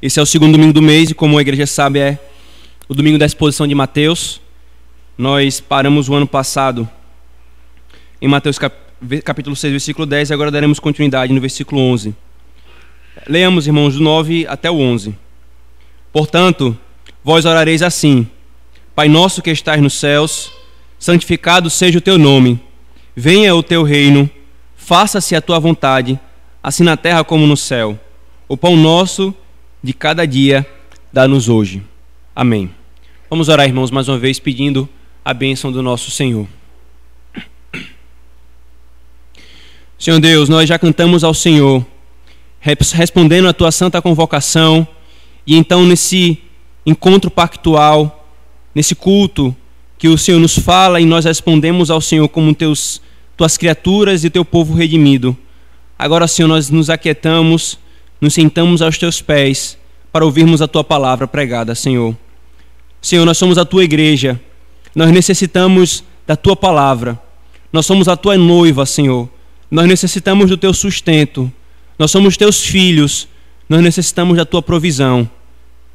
Esse é o segundo domingo do mês e, como a igreja sabe, é o domingo da exposição de Mateus. Nós paramos o ano passado em Mateus capítulo 6, versículo 10, e agora daremos continuidade no versículo 11. Leamos, irmãos, do 9 até o 11. Portanto, vós orareis assim: Pai nosso que estás nos céus, santificado seja o teu nome. Venha o teu reino, faça-se a tua vontade, assim na terra como no céu. O pão nosso de cada dia dá-nos hoje. Amém. Vamos orar, irmãos, mais uma vez pedindo a bênção do nosso Senhor. Senhor Deus, nós já cantamos ao Senhor, respondendo à tua santa convocação, e então nesse encontro pactual, nesse culto que o Senhor nos fala e nós respondemos ao Senhor como tuas criaturas e teu povo redimido. Agora, Senhor, nós nos aquietamos, nos sentamos aos teus pés para ouvirmos a tua palavra pregada, Senhor. Senhor, nós somos a tua igreja, nós necessitamos da tua palavra, nós somos a tua noiva, Senhor, nós necessitamos do teu sustento, nós somos teus filhos, nós necessitamos da tua provisão.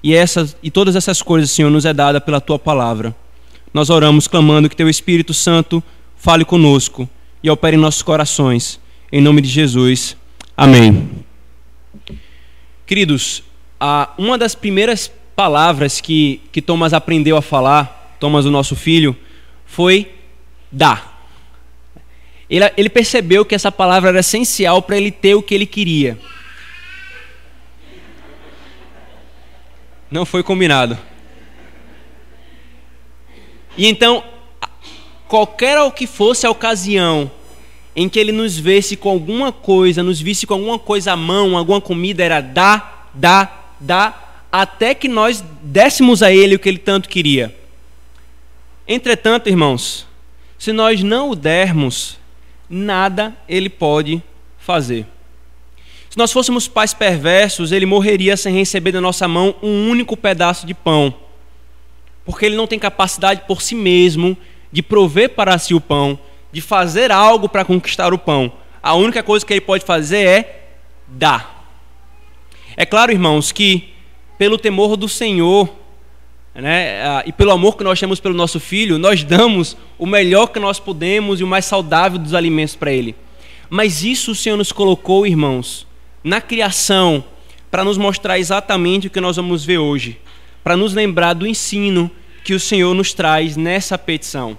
E todas essas coisas, Senhor, nos é dada pela tua palavra. Nós oramos clamando que teu Espírito Santo fale conosco e opere em nossos corações. Em nome de Jesus. Amém. Queridos, uma das primeiras palavras que Thomas aprendeu a falar, Thomas, o nosso filho, foi dá. Ele percebeu que essa palavra era essencial para ele ter o que ele queria. Não foi combinado. E então, qualquer que fosse a ocasião em que ele nos visse com alguma coisa, à mão, alguma comida, era dá, até que nós dessemos a ele o que ele tanto queria. Entretanto, irmãos, se nós não o dermos, nada ele pode fazer. Se nós fôssemos pais perversos, ele morreria sem receber da nossa mão um único pedaço de pão, porque ele não tem capacidade por si mesmo de prover para si o pão, de fazer algo para conquistar o pão. A única coisa que ele pode fazer é dar. É claro, irmãos, que pelo temor do Senhor, e pelo amor que nós temos pelo nosso filho, nós damos o melhor que nós podemos e o mais saudável dos alimentos para ele. Mas isso o Senhor nos colocou, irmãos, na criação, para nos mostrar exatamente o que nós vamos ver hoje, para nos lembrar do ensino que o Senhor nos traz nessa petição.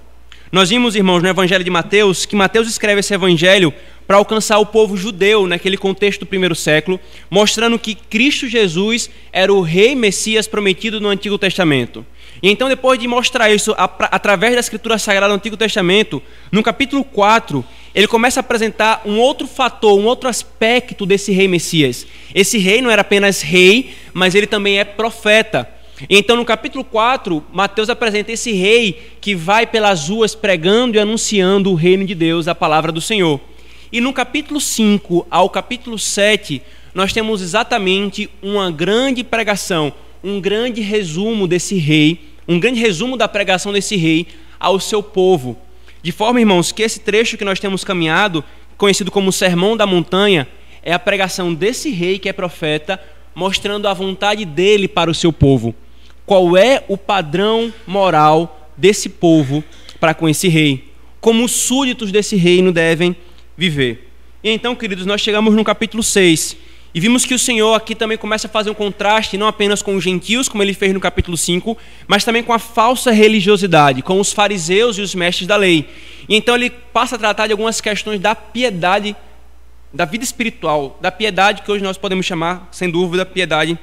Nós vimos, irmãos, no Evangelho de Mateus, que Mateus escreve esse Evangelho para alcançar o povo judeu naquele contexto do primeiro século, mostrando que Cristo Jesus era o Rei Messias prometido no Antigo Testamento. E então, depois de mostrar isso através da Escritura Sagrada do Antigo Testamento, no capítulo 4, ele começa a apresentar um outro fator, um outro aspecto desse Rei Messias. Esse rei não era apenas rei, mas ele também é profeta. Então, no capítulo 4, Mateus apresenta esse rei que vai pelas ruas pregando e anunciando o reino de Deus, a palavra do Senhor. E no capítulo 5 ao capítulo 7, nós temos exatamente uma grande pregação, um grande resumo desse rei, um grande resumo da pregação desse rei ao seu povo. De forma, irmãos, que esse trecho que nós temos caminhado, conhecido como o Sermão da Montanha, é a pregação desse rei que é profeta, mostrando a vontade dele para o seu povo. Qual é o padrão moral desse povo para com esse rei? Como os súditos desse reino devem viver? E então, queridos, nós chegamos no capítulo 6 e vimos que o Senhor aqui também começa a fazer um contraste, não apenas com os gentios, como ele fez no capítulo 5, mas também com a falsa religiosidade, com os fariseus e os mestres da lei. E então ele passa a tratar de algumas questões da piedade, da vida espiritual, da piedade que hoje nós podemos chamar, sem dúvida, piedade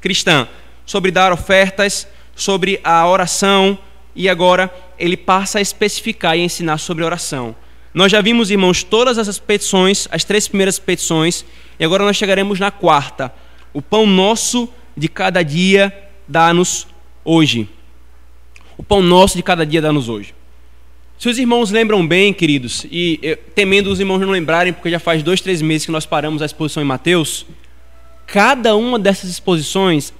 cristã. Sobre dar ofertas, sobre a oração, e agora ele passa a especificar e a ensinar sobre oração. Nós já vimos, irmãos, todas essas petições, as 3 primeiras petições, e agora nós chegaremos na 4ª. O pão nosso de cada dia dá-nos hoje. O pão nosso de cada dia dá-nos hoje. Se os irmãos lembram bem, queridos, e temendo os irmãos não lembrarem, porque já faz 2, 3 meses que nós paramos a exposição em Mateus, cada uma dessas exposições,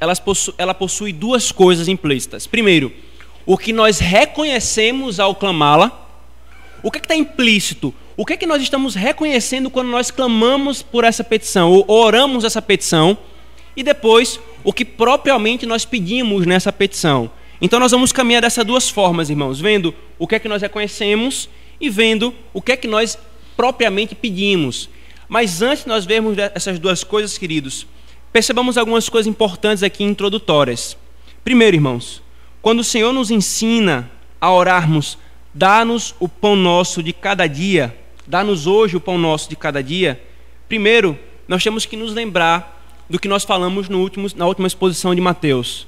ela possui 2 coisas implícitas. Primeiro, o que nós reconhecemos ao clamá-la. O que está implícito? O que nós estamos reconhecendo quando nós clamamos por essa petição, ou oramos essa petição? E depois, o que propriamente nós pedimos nessa petição. Então nós vamos caminhar dessas duas formas, irmãos, vendo o que é que nós reconhecemos e vendo o que é que nós propriamente pedimos. Mas antes de nós vermos essas duas coisas, queridos, percebamos algumas coisas importantes aqui introdutórias. Primeiro, irmãos, quando o Senhor nos ensina a orarmos, dá-nos o pão nosso de cada dia, dá-nos hoje o pão nosso de cada dia, primeiro, nós temos que nos lembrar do que nós falamos na última exposição de Mateus.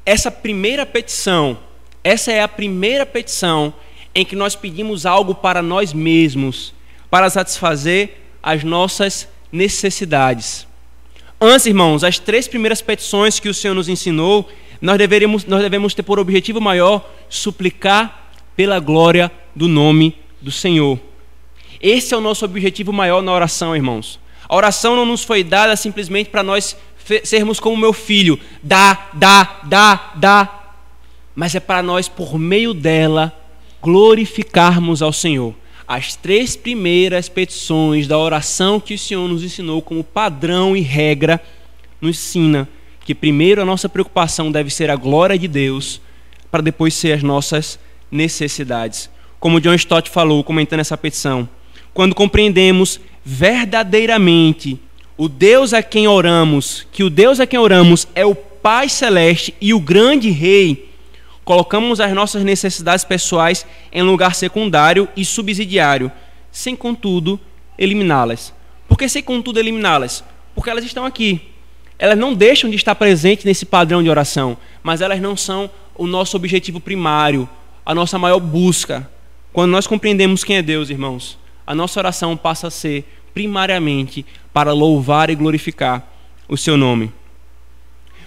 Essa é a primeira petição em que nós pedimos algo para nós mesmos, para satisfazer as nossas necessidades. Antes, irmãos, as 3 primeiras petições que o Senhor nos ensinou, nós devemos ter por objetivo maior suplicar pela glória do nome do Senhor. Esse é o nosso objetivo maior na oração, irmãos. A oração não nos foi dada simplesmente para nós sermos como meu filho, dá, mas é para nós, por meio dela, glorificarmos ao Senhor. As 3 primeiras petições da oração que o Senhor nos ensinou como padrão e regra, nos ensina que primeiro a nossa preocupação deve ser a glória de Deus, para depois ser as nossas necessidades. Como John Stott falou, comentando essa petição, quando compreendemos verdadeiramente o Deus a quem oramos, que o Deus a quem oramos é o Pai Celeste e o grande Rei, colocamos as nossas necessidades pessoais em lugar secundário e subsidiário, sem contudo eliminá-las. Por que sem contudo eliminá-las? Porque elas estão aqui. Elas não deixam de estar presentes nesse padrão de oração, mas elas não são o nosso objetivo primário, a nossa maior busca. Quando nós compreendemos quem é Deus, irmãos, a nossa oração passa a ser primariamente para louvar e glorificar o seu nome.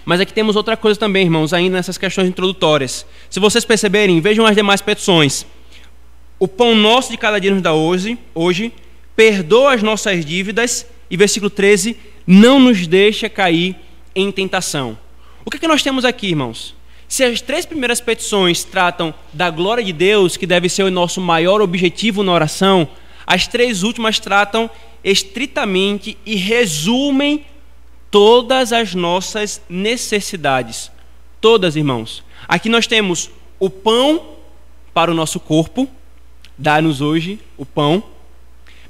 Mas aqui temos outra coisa também, irmãos, ainda nessas questões introdutórias. Se vocês perceberem, vejam as demais petições. O pão nosso de cada dia nos dá hoje, perdoa as nossas dívidas, e versículo 13, não nos deixa cair em tentação. O que nós temos aqui, irmãos? Se as 3 primeiras petições tratam da glória de Deus, que deve ser o nosso maior objetivo na oração, as 3 últimas tratam estritamente e resumem todas as nossas necessidades. Todas, irmãos. Aqui nós temos o pão para o nosso corpo, dá-nos hoje o pão.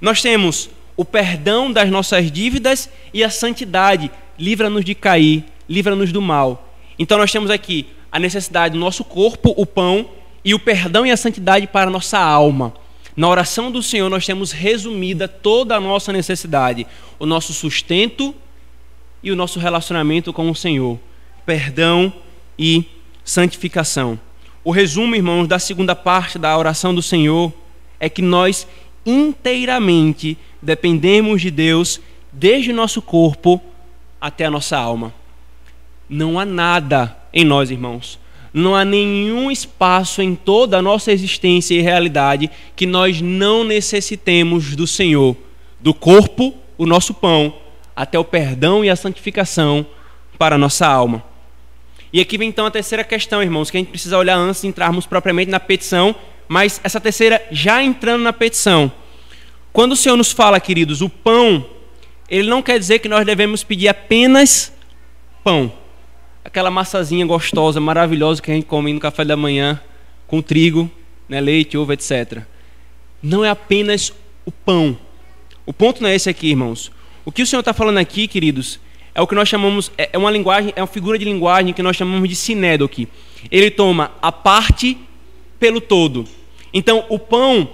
Nós temos o perdão das nossas dívidas e a santidade, livra-nos de cair, livra-nos do mal. Então nós temos aqui a necessidade do nosso corpo, o pão, e o perdão e a santidade para a nossa alma. Na oração do Senhor nós temos resumida toda a nossa necessidade, o nosso sustento e o nosso relacionamento com o Senhor, perdão e santificação. O resumo, irmãos, da segunda parte da oração do Senhor é que nós inteiramente dependemos de Deus, desde o nosso corpo até a nossa alma. Não há nada em nós, irmãos, não há nenhum espaço em toda a nossa existência e realidade que nós não necessitemos do Senhor, do corpo, o nosso pão, até o perdão e a santificação para a nossa alma. E aqui vem então a terceira questão, irmãos, que a gente precisa olhar antes de entrarmos propriamente na petição, mas essa terceira já entrando na petição. Quando o Senhor nos fala, queridos, o pão, ele não quer dizer que nós devemos pedir apenas pão, aquela massazinha gostosa, maravilhosa que a gente come no café da manhã, com trigo, né, leite, ovo, etc. Não é apenas o pão. O ponto não é esse aqui, irmãos. O que o Senhor está falando aqui, queridos, é o que nós chamamos, é uma linguagem, é uma figura de linguagem que nós chamamos de sinédoque. Ele toma a parte pelo todo. Então, o pão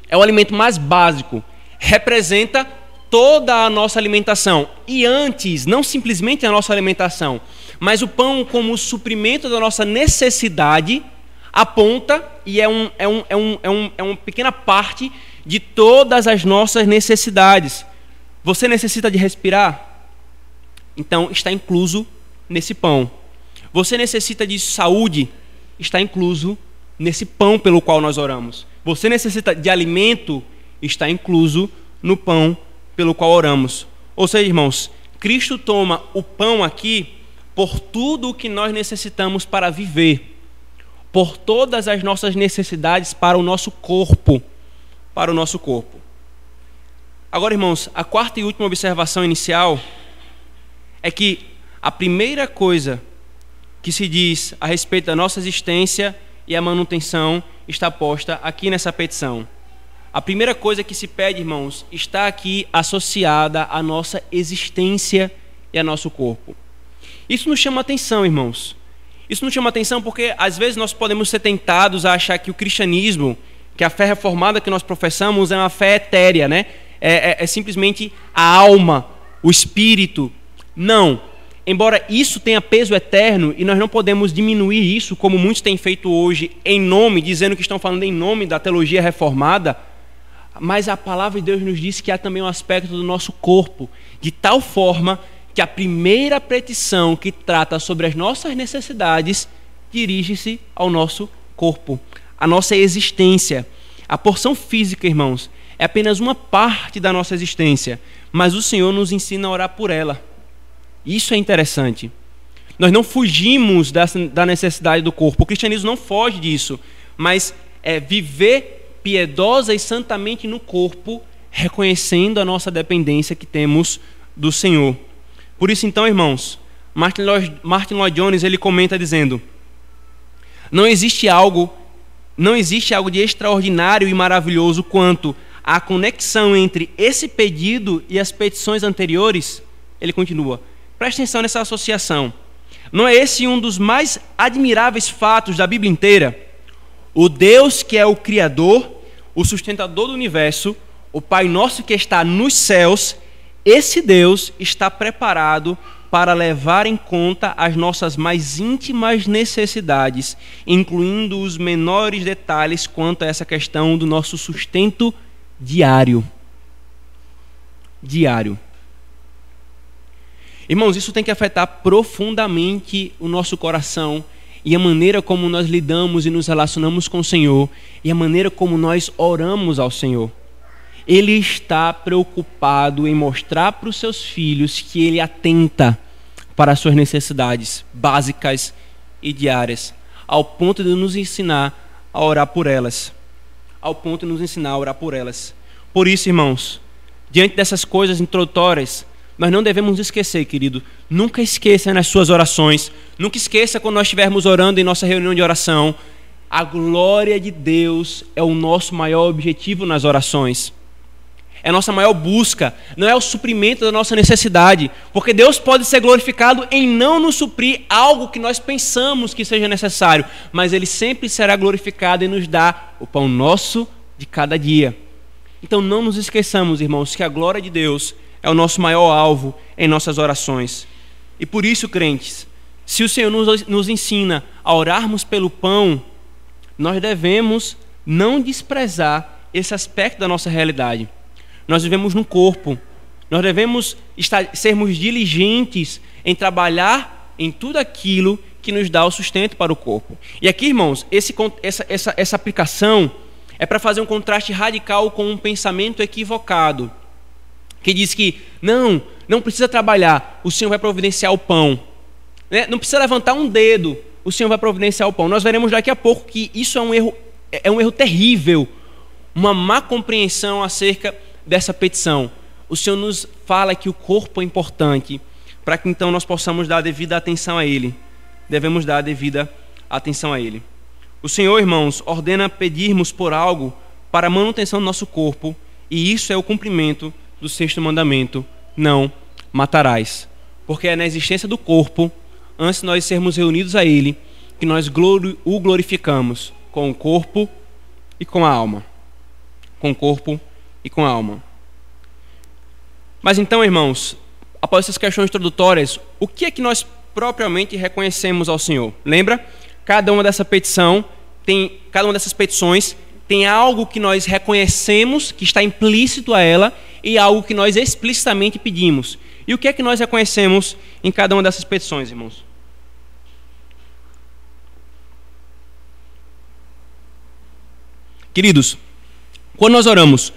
é o alimento mais básico, representa toda a nossa alimentação. E antes, não simplesmente a nossa alimentação, mas o pão como suprimento da nossa necessidade, aponta e é uma pequena parte de todas as nossas necessidades. Você necessita de respirar? Então está incluso nesse pão. Você necessita de saúde? Está incluso nesse pão pelo qual nós oramos. Você necessita de alimento? Está incluso no pão pelo qual oramos. Ou seja, irmãos, Cristo toma o pão aqui por tudo o que nós necessitamos para viver, por todas as nossas necessidades para o nosso corpo, Agora, irmãos, a quarta e última observação inicial é que a primeira coisa que se diz a respeito da nossa existência e a manutenção está posta aqui nessa petição. A primeira coisa que se pede, irmãos, está aqui associada à nossa existência e ao nosso corpo. Isso nos chama atenção, irmãos. Isso nos chama atenção porque às vezes nós podemos ser tentados a achar que o cristianismo, que a fé reformada que nós professamos é uma fé etérea, né? É simplesmente a alma, o espírito. Não. Embora isso tenha peso eterno e nós não podemos diminuir isso, como muitos têm feito hoje, dizendo que estão falando em nome da teologia reformada, mas a palavra de Deus nos diz que há também um aspecto do nosso corpo, de tal forma que a primeira petição que trata sobre as nossas necessidades dirige-se ao nosso corpo, à nossa existência. A porção física, irmãos, é apenas uma parte da nossa existência, mas o Senhor nos ensina a orar por ela. Isso é interessante. Nós não fugimos da necessidade do corpo. O cristianismo não foge disso, mas é viver piedosa e santamente no corpo, reconhecendo a nossa dependência que temos do Senhor. Por isso, então, irmãos, Martin Lloyd Jones ele comenta dizendo: não existe algo de extraordinário e maravilhoso quanto a conexão entre esse pedido e as petições anteriores. Ele continua: preste atenção nessa associação. Não é esse um dos mais admiráveis fatos da Bíblia inteira? O Deus que é o Criador, o sustentador do universo, o Pai nosso que está nos céus, esse Deus está preparado para levar em conta as nossas mais íntimas necessidades, incluindo os menores detalhes quanto a essa questão do nosso sustento diário. Irmãos, isso tem que afetar profundamente o nosso coração e a maneira como nós lidamos e nos relacionamos com o Senhor e a maneira como nós oramos ao Senhor. Ele está preocupado em mostrar para os seus filhos que Ele atenta para as suas necessidades básicas e diárias, ao ponto de nos ensinar a orar por elas. Por isso, irmãos, diante dessas coisas introdutórias, nós não devemos esquecer, querido, nunca esqueça nas suas orações, nunca esqueça quando nós estivermos orando em nossa reunião de oração, a glória de Deus é o nosso maior objetivo nas orações. É a nossa maior busca, não é o suprimento da nossa necessidade, porque Deus pode ser glorificado em não nos suprir algo que nós pensamos que seja necessário, mas Ele sempre será glorificado em nos dar o pão nosso de cada dia. Então não nos esqueçamos, irmãos, que a glória de Deus é o nosso maior alvo em nossas orações. E por isso, crentes, se o Senhor nos ensina a orarmos pelo pão, nós devemos não desprezar esse aspecto da nossa realidade. Nós vivemos no corpo, nós devemos sermos diligentes em trabalhar em tudo aquilo que nos dá o sustento para o corpo. E aqui, irmãos, essa aplicação é para fazer um contraste radical com um pensamento equivocado, que diz que não precisa trabalhar, o Senhor vai providenciar o pão. Não precisa levantar um dedo, o Senhor vai providenciar o pão. Nós veremos daqui a pouco que isso é um erro terrível, uma má compreensão acerca dessa petição. O Senhor nos fala que o corpo é importante, para que então nós possamos dar a devida atenção a Ele. Devemos dar a devida atenção a Ele. O Senhor, irmãos, ordena pedirmos por algo para a manutenção do nosso corpo, e isso é o cumprimento do 6º mandamento: não matarás. Porque é na existência do corpo, antes de nós sermos reunidos a Ele, que nós o glorificamos com o corpo e com a alma. Com o corpo e com a alma. Mas então, irmãos, após essas questões introdutórias, o que é que nós propriamente reconhecemos ao Senhor? Lembra? Cada uma dessas petições tem algo que nós reconhecemos, que está implícito a ela, e algo que nós explicitamente pedimos. E o que é que nós reconhecemos em cada uma dessas petições, irmãos? Queridos, quando nós oramos,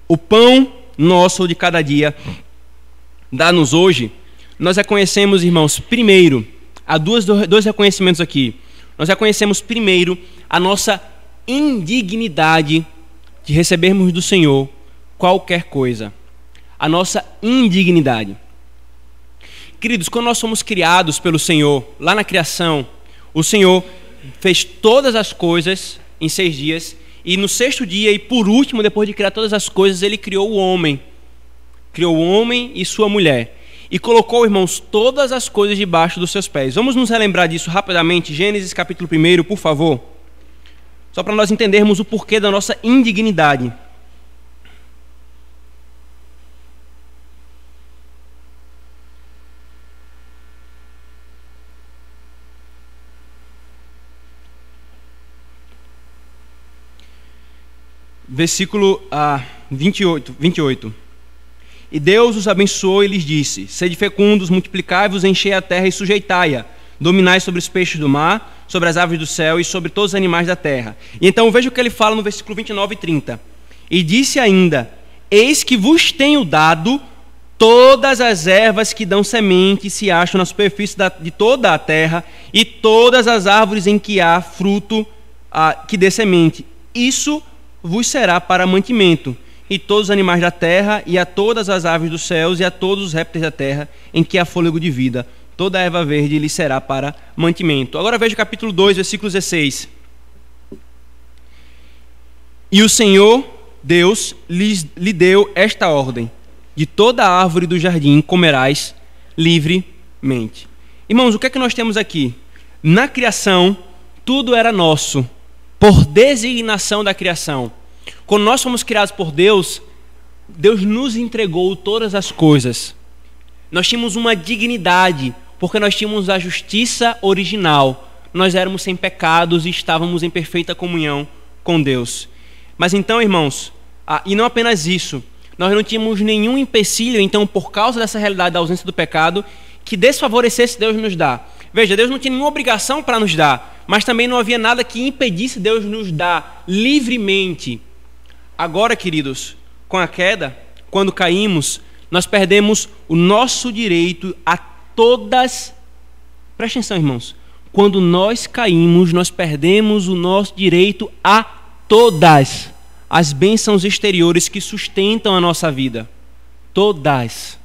o pão nosso de cada dia, dá-nos hoje, nós reconhecemos, irmãos, primeiro, há dois reconhecimentos aqui. Nós reconhecemos primeiro a nossa indignidade de recebermos do Senhor qualquer coisa. A nossa indignidade. Queridos, quando nós somos criados pelo Senhor, lá na criação, o Senhor fez todas as coisas em 6 dias, e no 6º dia, e por último, depois de criar todas as coisas, Ele criou o homem. Criou o homem e sua mulher. E colocou, irmãos, todas as coisas debaixo dos seus pés. Vamos nos relembrar disso rapidamente. Gênesis capítulo 1, por favor. Só para nós entendermos o porquê da nossa indignidade. Versículo 28. E Deus os abençoou e lhes disse: sede fecundos, multiplicai-vos, enchei a terra e sujeitai-a, dominai sobre os peixes do mar, sobre as aves do céu e sobre todos os animais da terra. E então veja o que ele fala no versículo 29 e 30. E disse ainda: eis que vos tenho dado todas as ervas que dão semente e se acham na superfície de toda a terra, e todas as árvores em que há fruto que dê semente. Isso vos será para mantimento, e todos os animais da terra, e a todas as aves dos céus, e a todos os répteis da terra, em que há fôlego de vida. Toda a erva verde lhe será para mantimento. Agora veja o capítulo 2, versículo 16. E o Senhor Deus lhe deu esta ordem: de toda a árvore do jardim comerás livremente. Irmãos, o que é que nós temos aqui? Na criação, tudo era nosso, por designação da criação. Quando nós fomos criados por Deus, Deus nos entregou todas as coisas. Nós tínhamos uma dignidade, porque nós tínhamos a justiça original. Nós éramos sem pecados e estávamos em perfeita comunhão com Deus. Mas então, irmãos, e não apenas isso, nós não tínhamos nenhum empecilho, então, por causa dessa realidade da ausência do pecado, que desfavorecesse Deus nos dar. Veja, Deus não tinha nenhuma obrigação para nos dar, mas também não havia nada que impedisse Deus nos dar livremente. Agora, queridos, com a queda, quando caímos, nós perdemos o nosso direito a todas... Presta atenção, irmãos. Quando nós caímos, nós perdemos o nosso direito a todas as bênçãos exteriores que sustentam a nossa vida. Todas.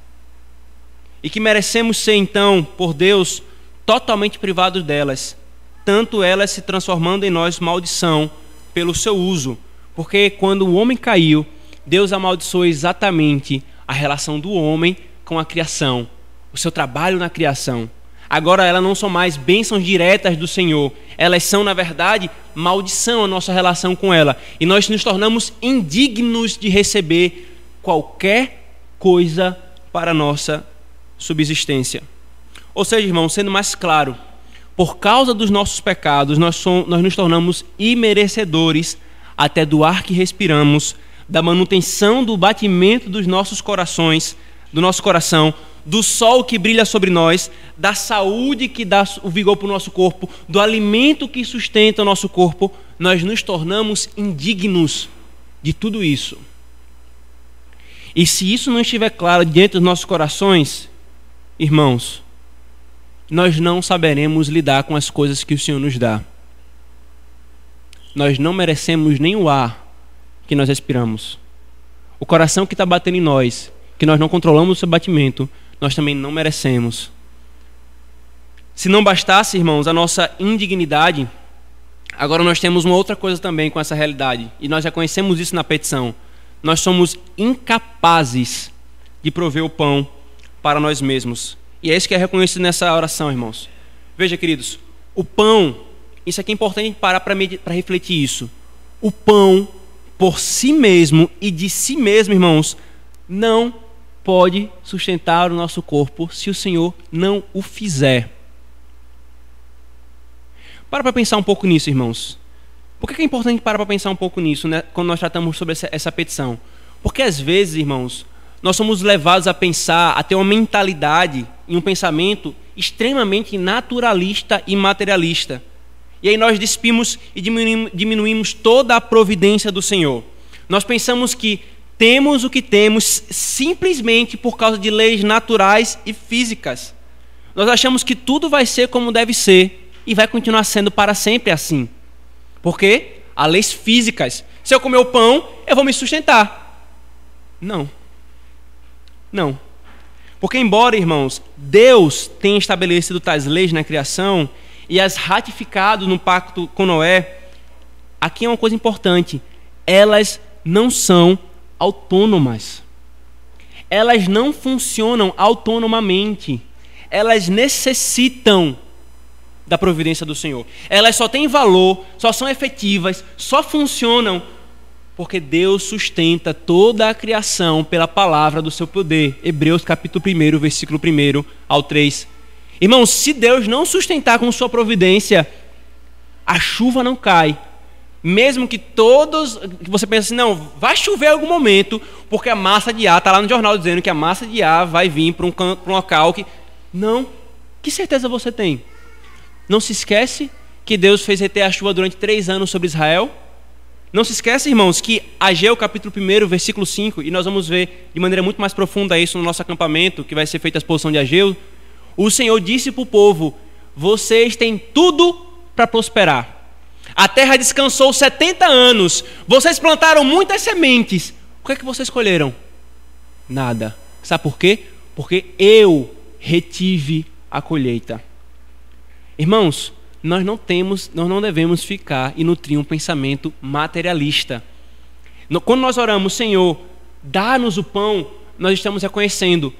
E que merecemos ser, então, por Deus, totalmente privados delas, tanto elas se transformando em nós maldição pelo seu uso, porque quando o homem caiu, Deus amaldiçoou exatamente a relação do homem com a criação, o seu trabalho na criação. Agora elas não são mais bênçãos diretas do Senhor, elas são, na verdade, maldição a nossa relação com ela, e nós nos tornamos indignos de receber qualquer coisa para a nossa subsistência. Ou seja, irmãos, sendo mais claro, por causa dos nossos pecados, nós nos tornamos imerecedores até do ar que respiramos, da manutenção do batimento dos nossos corações, do nosso coração, do sol que brilha sobre nós, da saúde que dá o vigor para o nosso corpo, do alimento que sustenta o nosso corpo. Nós nos tornamos indignos de tudo isso. E se isso não estiver claro diante dos nossos corações, irmãos, nós não saberemos lidar com as coisas que o Senhor nos dá. Nós não merecemos nem o ar que nós respiramos. O coração que está batendo em nós, que nós não controlamos o seu batimento, nós também não merecemos. Se não bastasse, irmãos, a nossa indignidade, agora nós temos uma outra coisa também com essa realidade, e nós já conhecemos isso na petição. Nós somos incapazes de prover o pão para nós mesmos. E é isso que é reconhecido nessa oração, irmãos. Veja, queridos, o pão, isso aqui é importante parar para refletir isso. O pão, por si mesmo e de si mesmo, irmãos, não pode sustentar o nosso corpo se o Senhor não o fizer. Para pensar um pouco nisso, irmãos. Por que é importante parar para pensar um pouco nisso, né, quando nós tratamos sobre essa petição? Porque às vezes, irmãos, nós somos levados a pensar, a ter uma mentalidade e um pensamento extremamente naturalista e materialista. E aí nós despimos e diminuímos toda a providência do Senhor. Nós pensamos que temos o que temos simplesmente por causa de leis naturais e físicas. Nós achamos que tudo vai ser como deve ser e vai continuar sendo para sempre assim. Por quê? Há leis físicas. Se eu comer o pão, eu vou me sustentar. Não. Não. Porque embora, irmãos, Deus tenha estabelecido tais leis na criação e as ratificado no pacto com Noé, aqui é uma coisa importante: elas não são autônomas. Elas não funcionam autonomamente. Elas necessitam da providência do Senhor. Elas só têm valor, só são efetivas, só funcionam porque Deus sustenta toda a criação pela palavra do seu poder. Hebreus capítulo 1, versículo 1 ao 3. Irmãos, se Deus não sustentar com sua providência, a chuva não cai. Mesmo que você pense assim, não, vai chover em algum momento, porque a massa de ar, está lá no jornal dizendo que a massa de ar vai vir para um local que... Não, que certeza você tem? Não se esquece que Deus fez reter a chuva durante 3 anos sobre Israel? Não se esquece, irmãos, que Ageu capítulo 1, versículo 5, e nós vamos ver de maneira muito mais profunda isso no nosso acampamento, que vai ser feita a exposição de Ageu. O Senhor disse para o povo: vocês têm tudo para prosperar. A terra descansou 70 anos. Vocês plantaram muitas sementes. O que é que vocês colheram? Nada. Sabe por quê? Porque eu retive a colheita. Irmãos, nós não devemos ficar e nutrir um pensamento materialista. Quando nós oramos, Senhor, dá-nos o pão, nós estamos reconhecendo,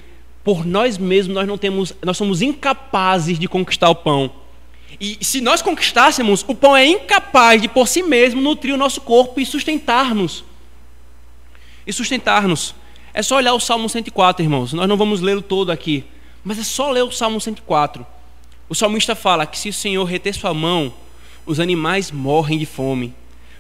por nós mesmos nós somos incapazes de conquistar o pão. E se nós conquistássemos, o pão é incapaz de por si mesmo nutrir o nosso corpo e sustentar-nos. É só olhar o Salmo 104, irmãos. Nós não vamos lê-lo todo aqui, mas é só ler o Salmo 104. O salmista fala que se o Senhor reter sua mão, os animais morrem de fome.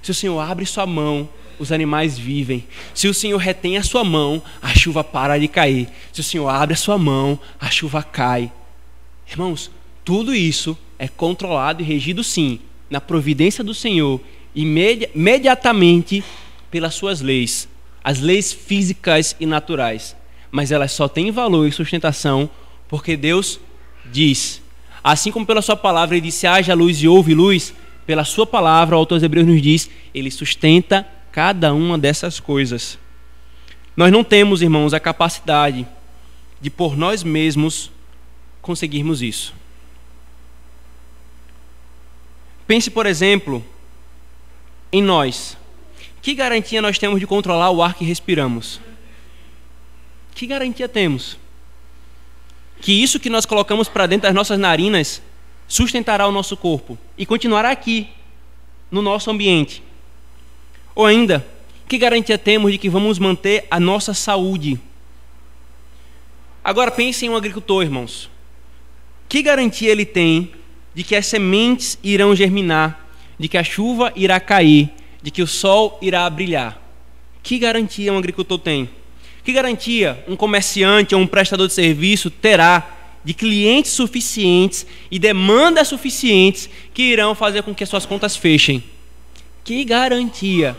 Se o Senhor abre sua mão, os animais vivem. Se o Senhor retém a sua mão, a chuva para de cair. Se o Senhor abre a sua mão, a chuva cai. Irmãos, tudo isso é controlado e regido, sim, na providência do Senhor, imediatamente pelas suas leis, as leis físicas e naturais. Mas elas só têm valor e sustentação porque Deus diz. Assim como pela sua palavra ele disse: haja luz e houve luz, pela sua palavra, o autor aos Hebreus nos diz, ele sustenta cada uma dessas coisas. Nós não temos, irmãos, a capacidade de por nós mesmos conseguirmos isso. Pense, por exemplo, em nós. Que garantia nós temos de controlar o ar que respiramos? Que garantia temos? Que isso que nós colocamos para dentro das nossas narinas sustentará o nosso corpo e continuará aqui, no nosso ambiente? Ou ainda, que garantia temos de que vamos manter a nossa saúde? Agora pense em um agricultor, irmãos. Que garantia ele tem de que as sementes irão germinar, de que a chuva irá cair, de que o sol irá brilhar? Que garantia um agricultor tem? Que garantia um comerciante ou um prestador de serviço terá de clientes suficientes e demandas suficientes que irão fazer com que as suas contas fechem? Que garantia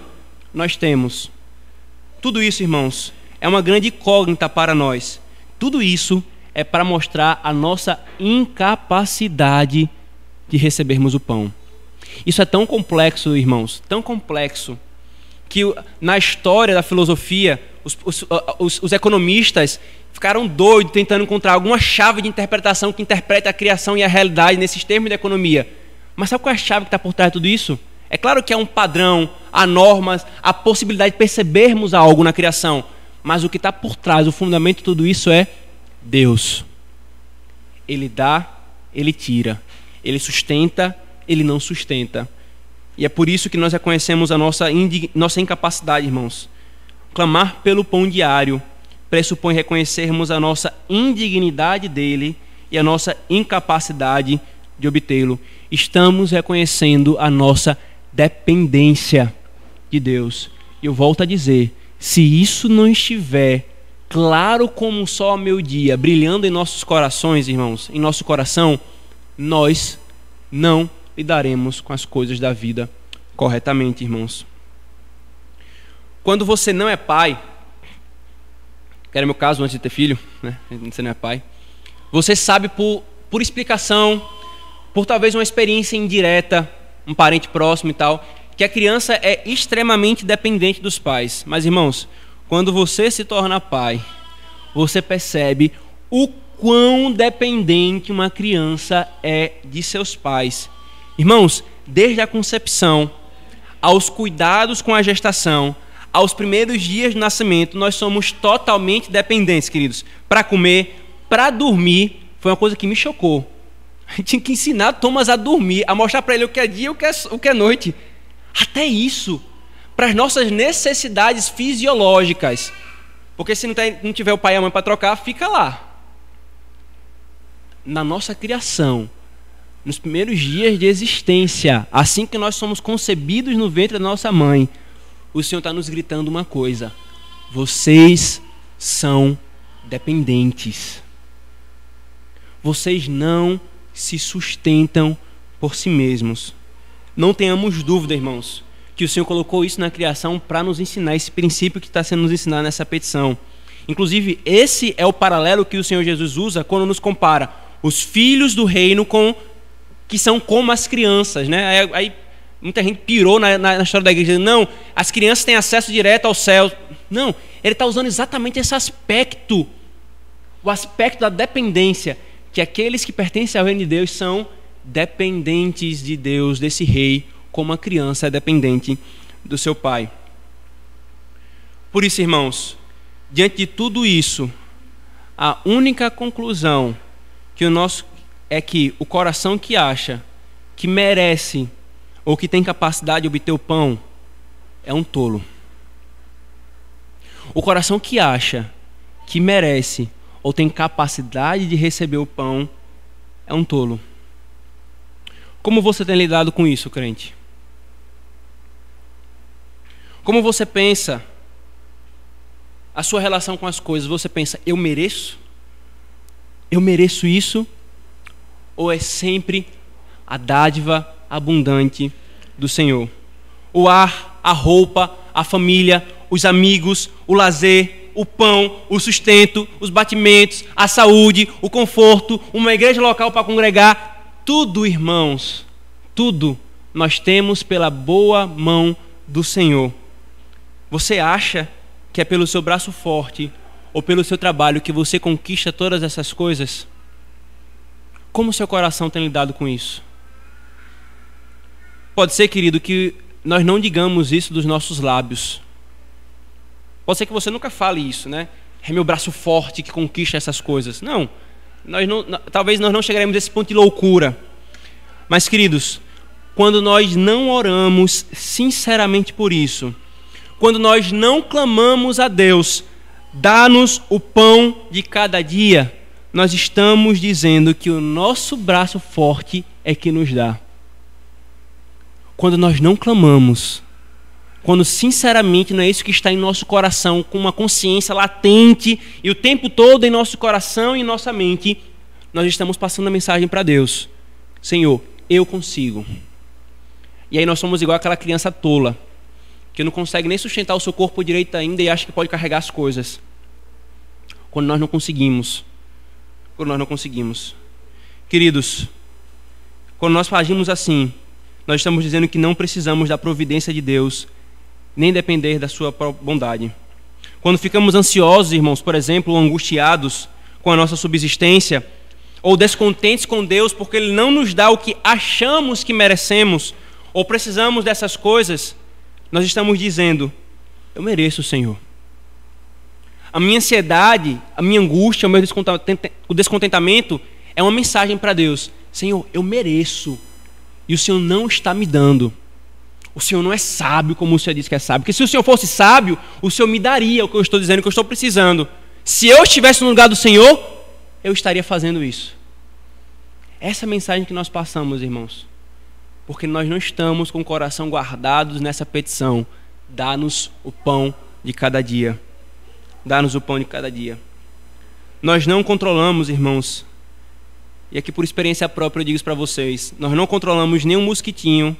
nós temos? Tudo isso, irmãos, é uma grande incógnita para nós. Tudo isso é para mostrar a nossa incapacidade de recebermos o pão. Isso é tão complexo, irmãos, tão complexo, que na história da filosofia, os economistas ficaram doidos tentando encontrar alguma chave de interpretação que interprete a criação e a realidade nesses termos de economia. Mas sabe qual é a chave que está por trás de tudo isso? É claro que há um padrão, há normas, há possibilidade de percebermos algo na criação, mas o que está por trás, o fundamento de tudo isso é Deus. Ele dá, ele tira, ele sustenta, ele não sustenta. E é por isso que nós reconhecemos a nossa incapacidade, irmãos. Clamar pelo pão diário pressupõe reconhecermos a nossa indignidade dele e a nossa incapacidade de obtê-lo. Estamos reconhecendo a nossa dependência de Deus. E eu volto a dizer, se isso não estiver claro como um sol ao meio-dia, brilhando em nossos corações, irmãos, em nosso coração, nós não lidaremos com as coisas da vida corretamente, irmãos. Quando você não é pai, que era meu caso antes de ter filho, né? Você não é pai, você sabe por explicação, por talvez uma experiência indireta, um parente próximo e tal, que a criança é extremamente dependente dos pais. Mas, irmãos, quando você se torna pai, você percebe o quão dependente uma criança é de seus pais. Irmãos, desde a concepção, aos cuidados com a gestação, aos primeiros dias do nascimento, nós somos totalmente dependentes, queridos. Para comer, para dormir, foi uma coisa que me chocou. A gente tinha que ensinar Thomas a dormir, a mostrar para ele o que é dia e o que é noite. Até isso, para as nossas necessidades fisiológicas. Porque se não tiver o pai e a mãe para trocar, fica lá. Na nossa criação, nos primeiros dias de existência, assim que nós somos concebidos no ventre da nossa mãe, o Senhor está nos gritando uma coisa: vocês são dependentes. Vocês não se sustentam por si mesmos. Não tenhamos dúvida, irmãos, que o Senhor colocou isso na criação para nos ensinar esse princípio que está sendo nos ensinado nessa petição. Inclusive, esse é o paralelo que o Senhor Jesus usa quando nos compara os filhos do reino que são como as crianças, né? Aí muita gente pirou na história da igreja, não, as crianças têm acesso direto ao céu. Não, ele está usando exatamente esse aspecto, o aspecto da dependência, que aqueles que pertencem ao reino de Deus são dependentes de Deus, desse rei, como a criança é dependente do seu pai. Por isso, irmãos, diante de tudo isso, a única conclusão é que o coração que acha que merece ou que tem capacidade de obter o pão é um tolo. O coração que acha que merece ou tem capacidade de receber o pão é um tolo. Como você tem lidado com isso, crente? Como você pensa a sua relação com as coisas? Você pensa, eu mereço? Eu mereço isso? Ou é sempre a dádiva abundante do Senhor? O ar, a roupa, a família, os amigos, o lazer, o pão, o sustento, os batimentos, a saúde, o conforto, uma igreja local para congregar, tudo, irmãos, tudo nós temos pela boa mão do Senhor. Você acha que é pelo seu braço forte ou pelo seu trabalho que você conquista todas essas coisas? Como seu coração tem lidado com isso? Pode ser, querido, que nós não digamos isso dos nossos lábios. Pode ser que você nunca fale isso, né? É meu braço forte que conquista essas coisas. Não, talvez nós não chegaremos a esse ponto de loucura. Mas, queridos, quando nós não oramos sinceramente por isso, quando nós não clamamos a Deus, dá-nos o pão de cada dia, nós estamos dizendo que o nosso braço forte é que nos dá. Quando nós não clamamos, quando sinceramente não é isso que está em nosso coração, com uma consciência latente e o tempo todo em nosso coração e em nossa mente, nós estamos passando a mensagem para Deus: Senhor, eu consigo. E aí nós somos igual aquela criança tola, que não consegue nem sustentar o seu corpo direito ainda e acha que pode carregar as coisas. Quando nós não conseguimos. Queridos, quando nós agimos assim, nós estamos dizendo que não precisamos da providência de Deus, nem depender da sua bondade. Quando ficamos ansiosos, irmãos, por exemplo, ou angustiados com a nossa subsistência, ou descontentes com Deus porque Ele não nos dá o que achamos que merecemos, ou precisamos dessas coisas, nós estamos dizendo: eu mereço, Senhor. A minha ansiedade, a minha angústia, o descontentamento é uma mensagem para Deus: Senhor, eu mereço. E o Senhor não está me dando. O Senhor não é sábio como o Senhor diz que é sábio. Porque se o Senhor fosse sábio, o Senhor me daria o que eu estou dizendo, o que eu estou precisando. Se eu estivesse no lugar do Senhor, eu estaria fazendo isso. Essa é a mensagem que nós passamos, irmãos. Porque nós não estamos com o coração guardados nessa petição: dá-nos o pão de cada dia. Dá-nos o pão de cada dia. Nós não controlamos, irmãos, e aqui por experiência própria eu digo isso para vocês, nós não controlamos nem um mosquitinho,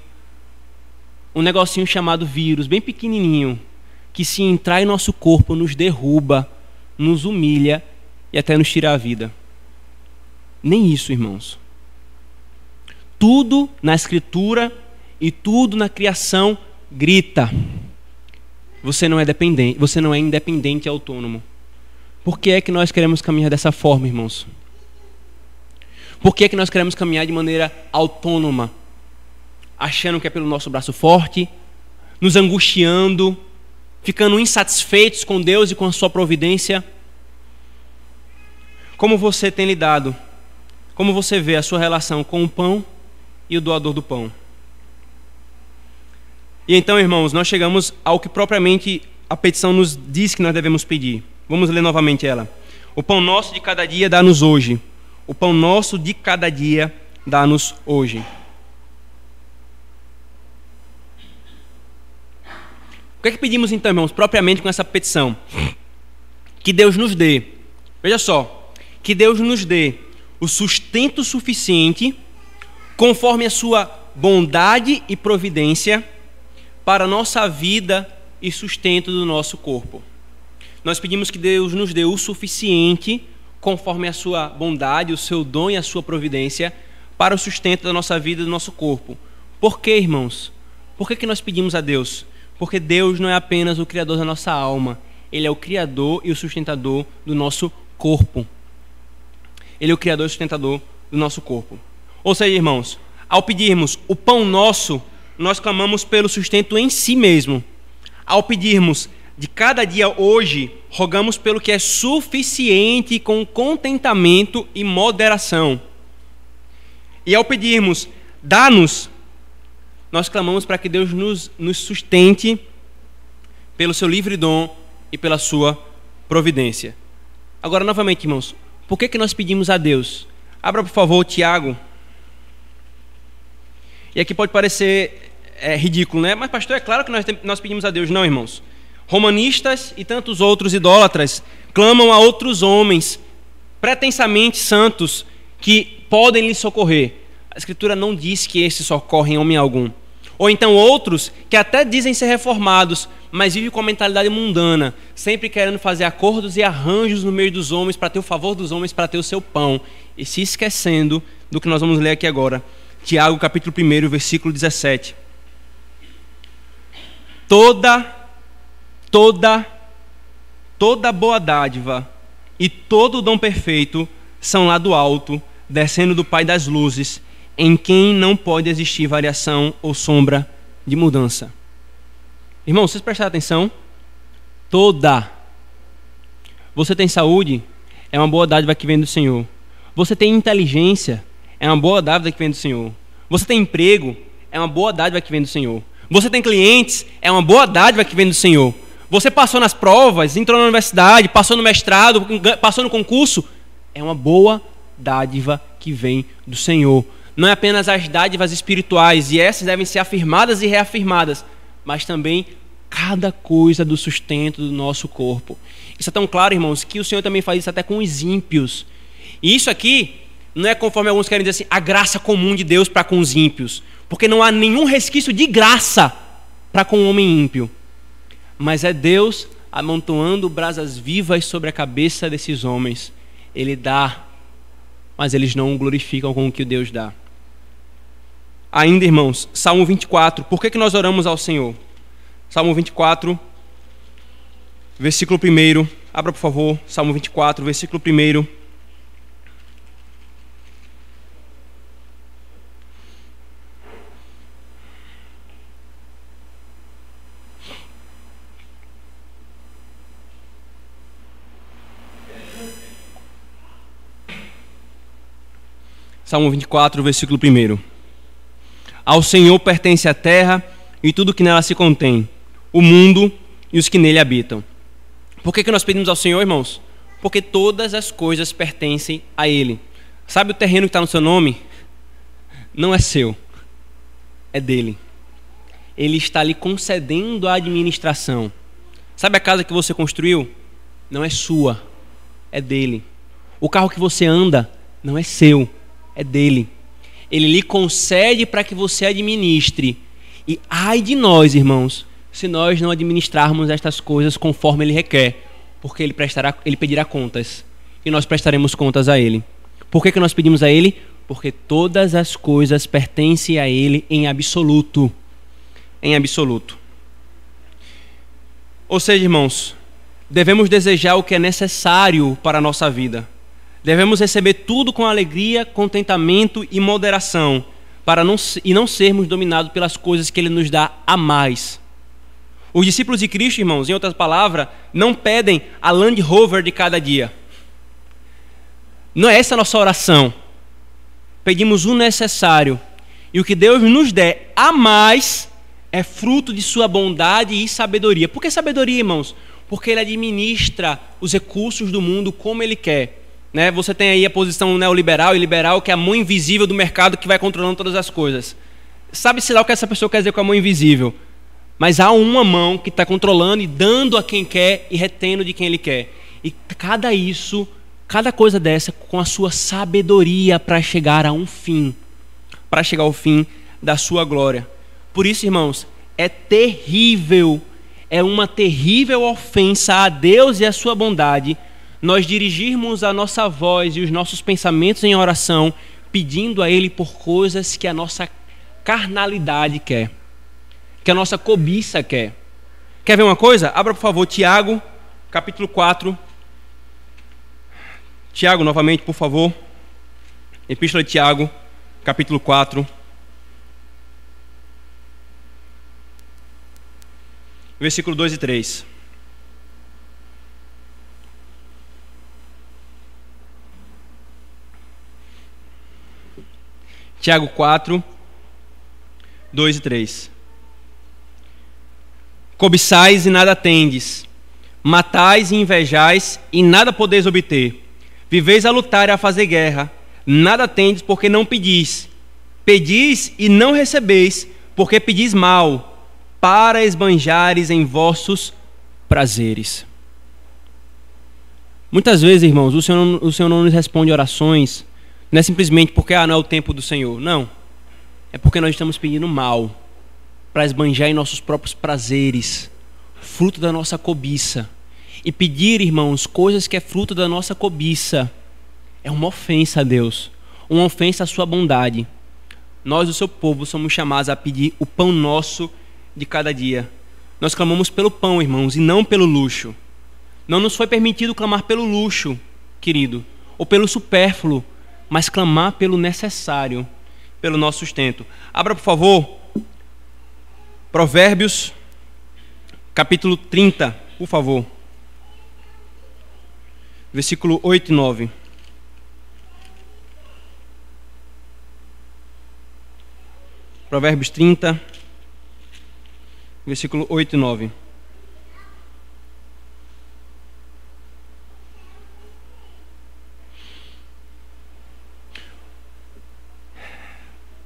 um negocinho chamado vírus, bem pequenininho, que se entrar em nosso corpo nos derruba, nos humilha e até nos tira a vida. Nem isso, irmãos. Tudo na Escritura e tudo na criação grita: você não é dependente, você não é independente e autônomo. Por que é que nós queremos caminhar dessa forma, irmãos? Por que é que nós queremos caminhar de maneira autônoma? Achando que é pelo nosso braço forte, nos angustiando, ficando insatisfeitos com Deus e com a sua providência. Como você tem lidado? Como você vê a sua relação com o pão e o doador do pão? E então, irmãos, nós chegamos ao que propriamente a petição nos diz que nós devemos pedir. Vamos ler novamente ela. O pão nosso de cada dia dá-nos hoje. O pão nosso de cada dia dá-nos hoje. O que é que pedimos então, irmãos, propriamente com essa petição? Que Deus nos dê, veja só, que Deus nos dê o sustento suficiente, conforme a sua bondade e providência, para a nossa vida e sustento do nosso corpo. Nós pedimos que Deus nos dê o suficiente, conforme a sua bondade, o seu dom e a sua providência, para o sustento da nossa vida e do nosso corpo. Por quê, irmãos? Por que nós pedimos a Deus? Porque Deus não é apenas o Criador da nossa alma, Ele é o Criador e o sustentador do nosso corpo. Ele é o Criador e o sustentador do nosso corpo. Ou seja, irmãos, ao pedirmos o pão nosso, nós clamamos pelo sustento em si mesmo. Ao pedirmos de cada dia hoje, rogamos pelo que é suficiente com contentamento e moderação. E ao pedirmos, dá-nos, nós clamamos para que Deus nos sustente pelo seu livre dom e pela sua providência. Agora, novamente, irmãos, por que nós pedimos a Deus? Abra, por favor, Tiago. E aqui pode parecer ridículo, né? Mas, pastor, é claro que nós pedimos a Deus. Não, irmãos. Romanistas e tantos outros idólatras clamam a outros homens, pretensamente santos, que podem lhes socorrer. A Escritura não diz que esses socorrem homem algum. Ou então outros que até dizem ser reformados, mas vivem com a mentalidade mundana, sempre querendo fazer acordos e arranjos no meio dos homens, para ter o favor dos homens, para ter o seu pão, e se esquecendo do que nós vamos ler aqui agora. Tiago, capítulo 1, versículo 17. Toda boa dádiva e todo dom perfeito são lá do alto, descendo do Pai das luzes, em quem não pode existir variação ou sombra de mudança. Irmãos, vocês prestaram atenção? Você tem saúde? É uma boa dádiva que vem do Senhor. Você tem inteligência? É uma boa dádiva que vem do Senhor. Você tem emprego? É uma boa dádiva que vem do Senhor. Você tem clientes? É uma boa dádiva que vem do Senhor. Você passou nas provas, entrou na universidade, passou no mestrado, passou no concurso? É uma boa dádiva que vem do Senhor. Não é apenas as dádivas espirituais, e essas devem ser afirmadas e reafirmadas, mas também cada coisa do sustento do nosso corpo. Isso é tão claro, irmãos, que o Senhor também faz isso até com os ímpios. E isso aqui não é conforme alguns querem dizer assim, a graça comum de Deus para com os ímpios, porque não há nenhum resquício de graça para com o homem ímpio. Mas é Deus amontoando brasas vivas sobre a cabeça desses homens. Ele dá, mas eles não o glorificam com o que Deus dá. Ainda, irmãos, Salmo 24. Por que nós oramos ao Senhor? Salmo 24, versículo 1. Abra, por favor, Salmo 24, versículo 1. Salmo 24, versículo 1. Ao Senhor pertence a terra e tudo que nela se contém, o mundo e os que nele habitam. Por que nós pedimos ao Senhor, irmãos? Porque todas as coisas pertencem a Ele. Sabe o terreno que está no seu nome? Não é seu, é dele. Ele está lhe concedendo a administração. Sabe a casa que você construiu? Não é sua, é dele. O carro que você anda não é seu, é dele. Ele lhe concede para que você administre. E ai de nós, irmãos, se nós não administrarmos estas coisas conforme Ele requer, porque Ele pedirá contas, e nós prestaremos contas a Ele. Por que nós pedimos a Ele? Porque todas as coisas pertencem a Ele em absoluto. Em absoluto. Ou seja, irmãos, devemos desejar o que é necessário para a nossa vida. Devemos receber tudo com alegria, contentamento e moderação, para não sermos dominados pelas coisas que Ele nos dá a mais. Os discípulos de Cristo, irmãos, em outras palavras, não pedem a Land Rover de cada dia. Não é essa a nossa oração. Pedimos o necessário. E o que Deus nos der a mais é fruto de sua bondade e sabedoria. Por que sabedoria, irmãos? Porque Ele administra os recursos do mundo como Ele quer. Né? Você tem aí a posição neoliberal e liberal, que é a mão invisível do mercado que vai controlando todas as coisas. Sabe-se lá o que essa pessoa quer dizer com a mão invisível. Mas há uma mão que está controlando e dando a quem quer e retendo de quem Ele quer. E cada coisa dessa com a sua sabedoria para chegar a um fim. Para chegar ao fim da sua glória. Por isso, irmãos, é terrível, é uma terrível ofensa a Deus e a sua bondade nós dirigirmos a nossa voz e os nossos pensamentos em oração pedindo a Ele por coisas que a nossa carnalidade quer, que a nossa cobiça quer. Quer ver uma coisa? Abra, por favor, Tiago, capítulo 4. Tiago, novamente, por favor. Epístola de Tiago, capítulo 4. Versículo 2 e 3. Tiago 4, 2 e 3. Cobiçais e nada tendes, matais e invejais e nada podeis obter. Viveis a lutar e a fazer guerra, nada tendes porque não pedis. Pedis e não recebeis, porque pedis mal, para esbanjares em vossos prazeres. Muitas vezes, irmãos, o Senhor não nos responde orações, não é simplesmente porque não é o tempo do Senhor. Não. É porque nós estamos pedindo mal para esbanjar em nossos próprios prazeres, fruto da nossa cobiça. E pedir, irmãos, coisas que é fruto da nossa cobiça é uma ofensa a Deus, uma ofensa à sua bondade. Nós, o seu povo, somos chamados a pedir o pão nosso de cada dia. Nós clamamos pelo pão, irmãos, e não pelo luxo. Não nos foi permitido clamar pelo luxo, querido, ou pelo supérfluo, mas clamar pelo necessário, pelo nosso sustento. Abra, por favor, Provérbios, capítulo 30, por favor. Versículo 8 e 9. Provérbios 30, versículo 8 e 9.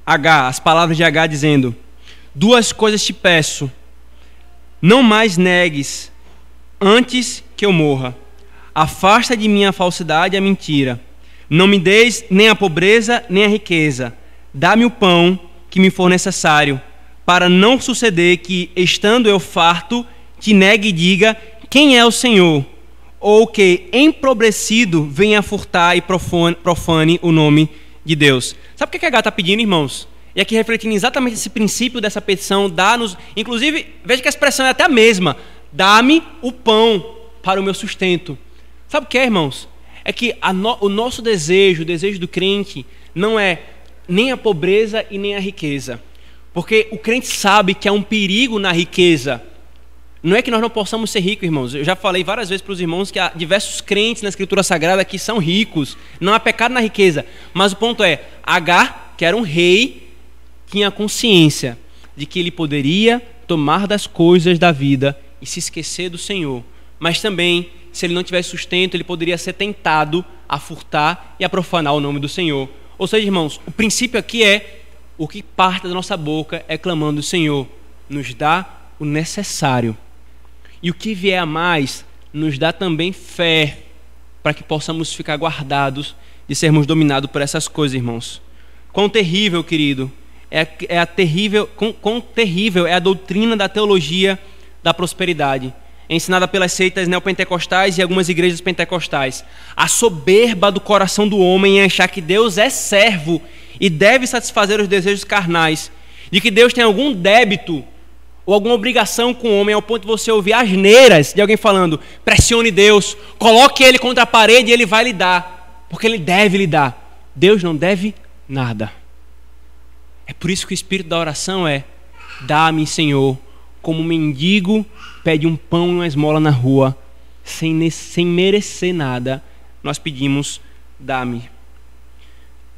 As palavras de H dizendo: duas coisas te peço, não mais negues antes que eu morra. Afasta de mim a falsidade e a mentira. Não me deis nem a pobreza nem a riqueza. Dá-me o pão que me for necessário, para não suceder que, estando eu farto, te negue e diga: quem é o Senhor? Ou que, empobrecido, venha furtar e profane o nome de Deus. Sabe o que a H está pedindo, irmãos? E aqui refletindo exatamente esse princípio dessa petição, dá-nos, inclusive, veja que a expressão é até a mesma: dá-me o pão para o meu sustento. Sabe o que é, irmãos? É que o nosso desejo, o desejo do crente, não é nem a pobreza e nem a riqueza. Porque o crente sabe que há um perigo na riqueza. Não é que nós não possamos ser ricos, irmãos. Eu já falei várias vezes para os irmãos que há diversos crentes na Escritura Sagrada que são ricos. Não há pecado na riqueza. Mas o ponto é, Agar, que era um rei, tinha consciência de que ele poderia tomar das coisas da vida e se esquecer do Senhor. Mas também, se ele não tivesse sustento, ele poderia ser tentado a furtar e a profanar o nome do Senhor. Ou seja, irmãos, o princípio aqui é: o que parte da nossa boca é clamando: Senhor, nos dá o necessário. E o que vier a mais, nos dá também fé, para que possamos ficar guardados de sermos dominados por essas coisas, irmãos. Quão terrível, querido, quão terrível é a doutrina da teologia da prosperidade, ensinada pelas seitas neopentecostais e algumas igrejas pentecostais. A soberba do coração do homem em achar que Deus é servo e deve satisfazer os desejos carnais, de que Deus tem algum débito ou alguma obrigação com o homem ao ponto de você ouvir asneiras de alguém falando, pressione Deus, coloque ele contra a parede e ele vai lhe dar, porque ele deve lhe dar. Deus não deve nada. É por isso que o espírito da oração é: dá-me, Senhor, como um mendigo pede um pão e uma esmola na rua, sem merecer nada, nós pedimos, dá-me.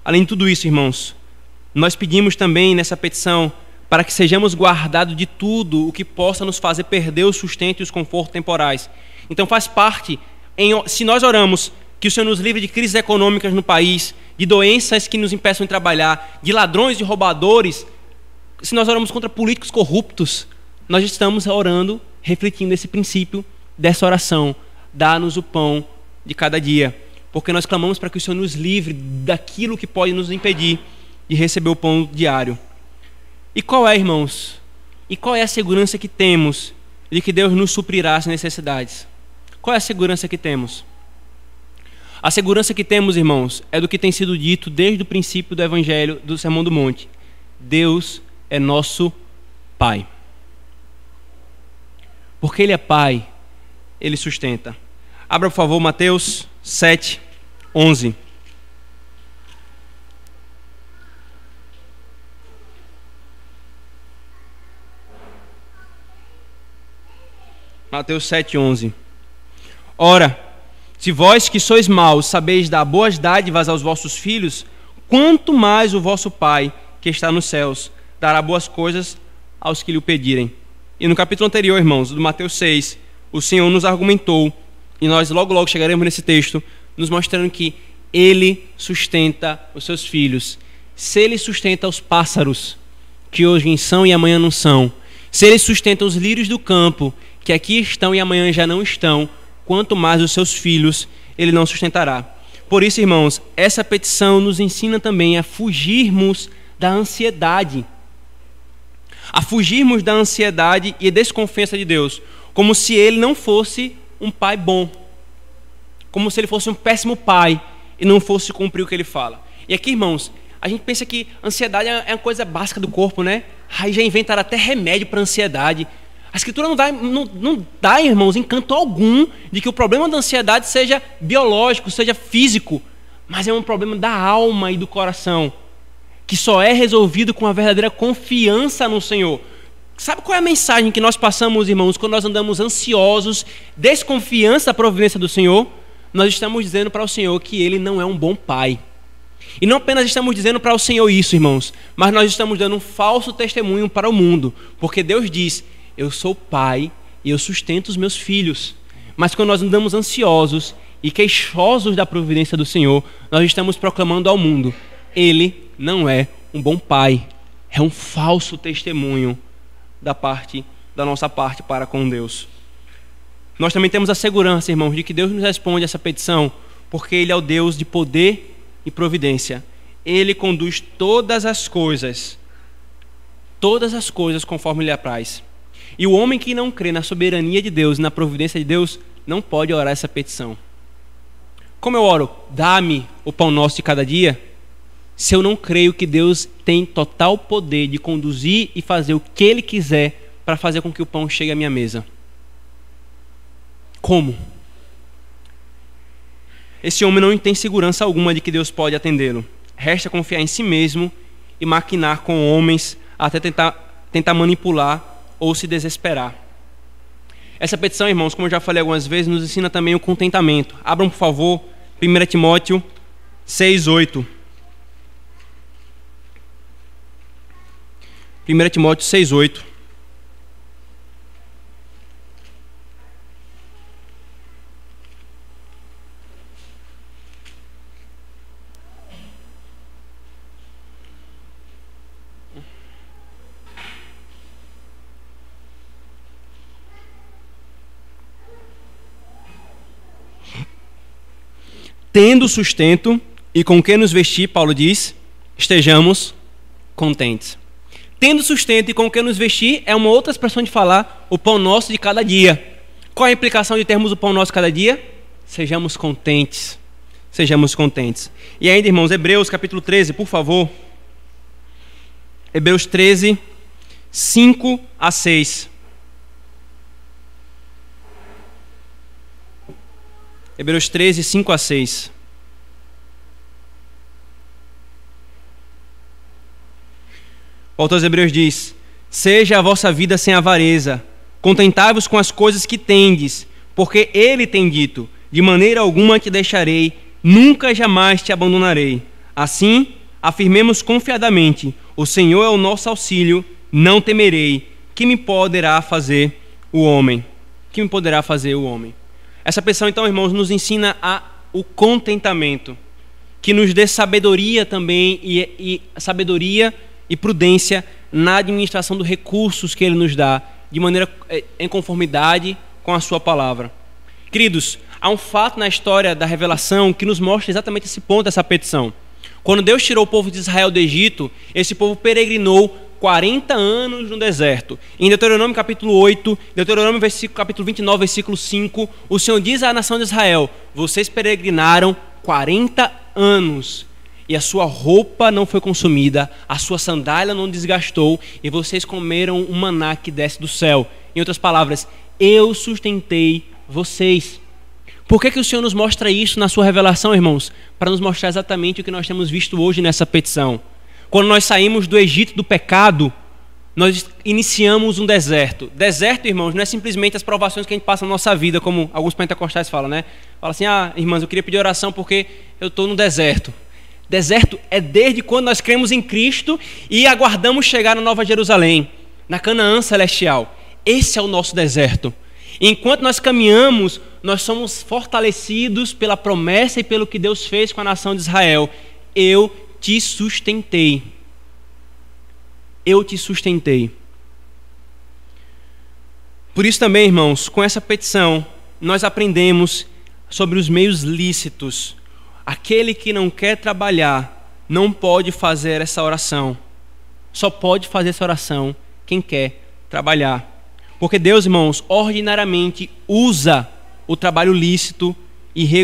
Além de tudo isso, irmãos, nós pedimos também nessa petição para que sejamos guardados de tudo o que possa nos fazer perder o sustento e os confortos temporais. Então faz parte, se nós oramos que o Senhor nos livre de crises econômicas no país, de doenças que nos impeçam de trabalhar, de ladrões, de roubadores, se nós oramos contra políticos corruptos, nós estamos orando, refletindo esse princípio dessa oração: dá-nos o pão de cada dia, porque nós clamamos para que o Senhor nos livre daquilo que pode nos impedir de receber o pão diário. E qual é, irmãos? E qual é a segurança que temos de que Deus nos suprirá as necessidades? Qual é a segurança que temos? A segurança que temos, irmãos, é do que tem sido dito desde o princípio do Evangelho do Sermão do Monte: Deus é nosso Pai. Porque Ele é Pai, Ele sustenta. Abra, por favor, Mateus 7, 11. Mateus 7, 11. Ora, se vós que sois maus sabeis dar boas dádivas aos vossos filhos, quanto mais o vosso Pai, que está nos céus, dará boas coisas aos que lhe o pedirem. E no capítulo anterior, irmãos, do Mateus 6, o Senhor nos argumentou, e nós logo chegaremos nesse texto, nos mostrando que Ele sustenta os seus filhos. Se Ele sustenta os pássaros, que hoje são e amanhã não são, se Ele sustenta os lírios do campo, que aqui estão e amanhã já não estão, quanto mais os seus filhos Ele não sustentará. Por isso, irmãos, essa petição nos ensina também a fugirmos da ansiedade. A fugirmos da ansiedade e desconfiança de Deus, como se Ele não fosse um pai bom, como se Ele fosse um péssimo pai e não fosse cumprir o que Ele fala. E aqui, irmãos, a gente pensa que ansiedade é uma coisa básica do corpo, né? Aí já inventaram até remédio para ansiedade. A Escritura não dá, irmãos, encanto algum de que o problema da ansiedade seja biológico, seja físico, mas é um problema da alma e do coração, que só é resolvido com a verdadeira confiança no Senhor. Sabe qual é a mensagem que nós passamos, irmãos, quando nós andamos ansiosos, desconfiança da providência do Senhor? Nós estamos dizendo para o Senhor que Ele não é um bom pai. E não apenas estamos dizendo para o Senhor isso, irmãos, mas nós estamos dando um falso testemunho para o mundo, porque Deus diz: eu sou pai e eu sustento os meus filhos. Mas quando nós andamos ansiosos e queixosos da providência do Senhor, nós estamos proclamando ao mundo: Ele não é um bom pai. É um falso testemunho da nossa parte para com Deus. Nós também temos a segurança, irmãos, de que Deus nos responde essa petição, porque Ele é o Deus de poder e providência. Ele conduz todas as coisas conforme lhe apraz. E o homem que não crê na soberania de Deus e na providência de Deus não pode orar essa petição. Como eu oro, dá-me o pão nosso de cada dia, se eu não creio que Deus tem total poder de conduzir e fazer o que Ele quiser para fazer com que o pão chegue à minha mesa? Como? Esse homem não tem segurança alguma de que Deus pode atendê-lo. Resta confiar em si mesmo e maquinar com homens até tentar manipular ou se desesperar. Essa petição, irmãos, como eu já falei algumas vezes, nos ensina também o contentamento. Abram, por favor, 1 Timóteo 6:8. 1 Timóteo 6:8. Tendo sustento e com que nos vestir, Paulo diz, estejamos contentes. Tendo sustento e com que nos vestir é uma outra expressão de falar o pão nosso de cada dia. Qual é a implicação de termos o pão nosso de cada dia? Sejamos contentes. Sejamos contentes. E ainda, irmãos, Hebreus capítulo 13, por favor. Hebreus 13, 5 a 6. Hebreus 13, 5 a 6. O autor dos Hebreus diz: seja a vossa vida sem avareza, contentai-vos com as coisas que tendes, porque ele tem dito: de maneira alguma te deixarei, nunca jamais te abandonarei. Assim, afirmemos confiadamente: o Senhor é o nosso auxílio, não temerei. Que me poderá fazer o homem? Que me poderá fazer o homem? Essa petição, então, irmãos, nos ensina o contentamento, que nos dê sabedoria também, e sabedoria e prudência na administração dos recursos que ele nos dá, de maneira em conformidade com a sua palavra. Queridos, há um fato na história da revelação que nos mostra exatamente esse ponto, essa petição. Quando Deus tirou o povo de Israel do Egito, esse povo peregrinou 40 anos no deserto. Em Deuteronômio capítulo 8, Deuteronômio capítulo 29, versículo 5, o Senhor diz à nação de Israel: vocês peregrinaram 40 anos e a sua roupa não foi consumida, a sua sandália não desgastou, e vocês comeram um maná que desce do céu. Em outras palavras, eu sustentei vocês. Por que o Senhor nos mostra isso na sua revelação, irmãos? Para nos mostrar exatamente o que nós temos visto hoje nessa petição. Quando nós saímos do Egito do pecado, nós iniciamos um deserto. Deserto, irmãos, não é simplesmente as provações que a gente passa na nossa vida, como alguns pentecostais falam, né? Fala assim: irmãs, eu queria pedir oração porque eu estou no deserto. Deserto é desde quando nós cremos em Cristo e aguardamos chegar na Nova Jerusalém, na Canaã celestial. Esse é o nosso deserto. Enquanto nós caminhamos, nós somos fortalecidos pela promessa e pelo que Deus fez com a nação de Israel. Eu te sustentei. Eu te sustentei. Por isso também, irmãos, com essa petição, nós aprendemos sobre os meios lícitos. Aquele que não quer trabalhar não pode fazer essa oração. Só pode fazer essa oração quem quer trabalhar. Porque Deus, irmãos, ordinariamente usa o trabalho lícito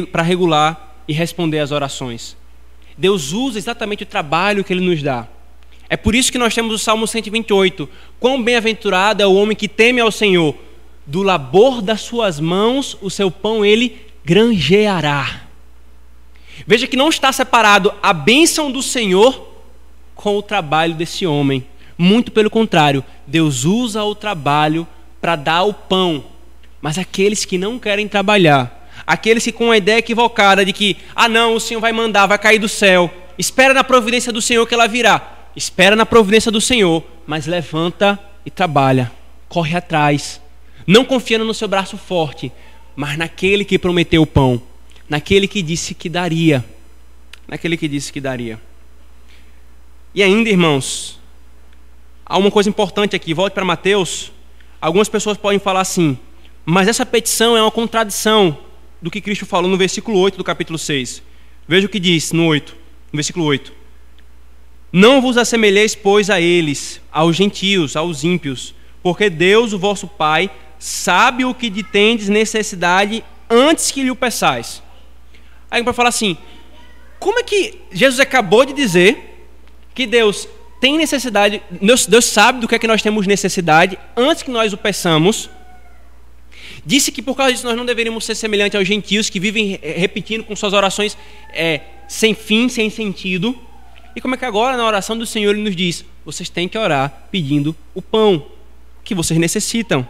para regular e responder às orações. Deus usa exatamente o trabalho que Ele nos dá. É por isso que nós temos o Salmo 128. Quão bem-aventurado é o homem que teme ao Senhor. Do labor das suas mãos o seu pão Ele granjeará. Veja que não está separado a bênção do Senhor com o trabalho desse homem. Muito pelo contrário, Deus usa o trabalho para dar o pão. Mas aqueles que não querem trabalhar, aqueles que com a ideia equivocada de que, não, o Senhor vai mandar, vai cair do céu, espera na providência do Senhor que ela virá. Espera na providência do Senhor, mas levanta e trabalha, corre atrás. Não confiando no seu braço forte, mas naquele que prometeu o pão. Naquele que disse que daria. Naquele que disse que daria. E ainda, irmãos, há uma coisa importante aqui. Volte para Mateus. Algumas pessoas podem falar assim: mas essa petição é uma contradição do que Cristo falou no versículo 8 do capítulo 6. Veja o que diz no versículo 8. Não vos assemelheis, pois, a eles, aos gentios, aos ímpios, porque Deus, o vosso Pai, sabe o que de tendes necessidade antes que lhe o peçais. Aí para falar assim: como é que Jesus acabou de dizer que Deus tem necessidade, Deus sabe do que é que nós temos necessidade antes que nós o peçamos? Disse que por causa disso nós não deveríamos ser semelhantes aos gentios que vivem repetindo com suas orações sem fim, sem sentido. E como é que agora na oração do Senhor Ele nos diz: vocês têm que orar pedindo o pão que vocês necessitam?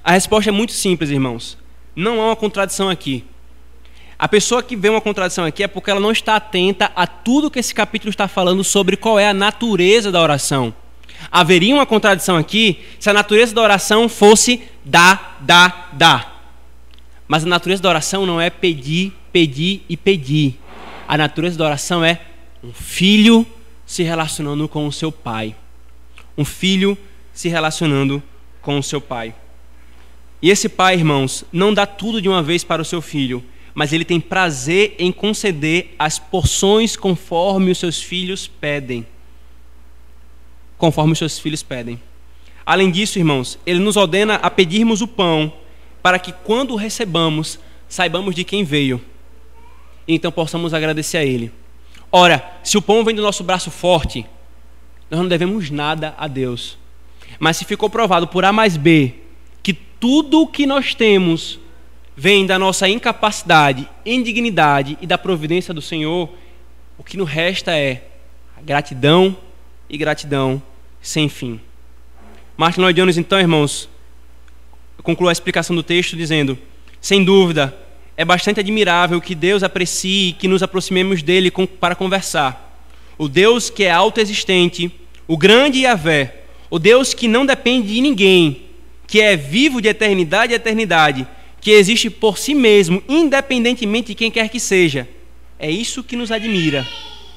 A resposta é muito simples, irmãos. Não há uma contradição aqui. A pessoa que vê uma contradição aqui é porque ela não está atenta a tudo que esse capítulo está falando sobre qual é a natureza da oração. Haveria uma contradição aqui se a natureza da oração fosse dá. Mas a natureza da oração não é pedir e pedir. A natureza da oração é um filho se relacionando com o seu pai. Um filho se relacionando com o seu pai. E esse pai, irmãos, não dá tudo de uma vez para o seu filho, mas ele tem prazer em conceder as porções conforme os seus filhos pedem. Conforme os seus filhos pedem. Além disso, irmãos, ele nos ordena a pedirmos o pão, para que quando o recebamos, saibamos de quem veio. E então possamos agradecer a ele. Ora, se o pão vem do nosso braço forte, nós não devemos nada a Deus. Mas se ficou provado por A mais B que tudo o que nós temos vem da nossa incapacidade, indignidade e da providência do Senhor, o que nos resta é gratidão e gratidão sem fim. Martin Lloyd-Jones, então, irmãos, conclui a explicação do texto dizendo: sem dúvida, é bastante admirável que Deus aprecie e que nos aproximemos dele para conversar. O Deus que é autoexistente, o grande Yahvé, o Deus que não depende de ninguém, que é vivo de eternidade a eternidade, que existe por si mesmo, independentemente de quem quer que seja. É isso que nos admira.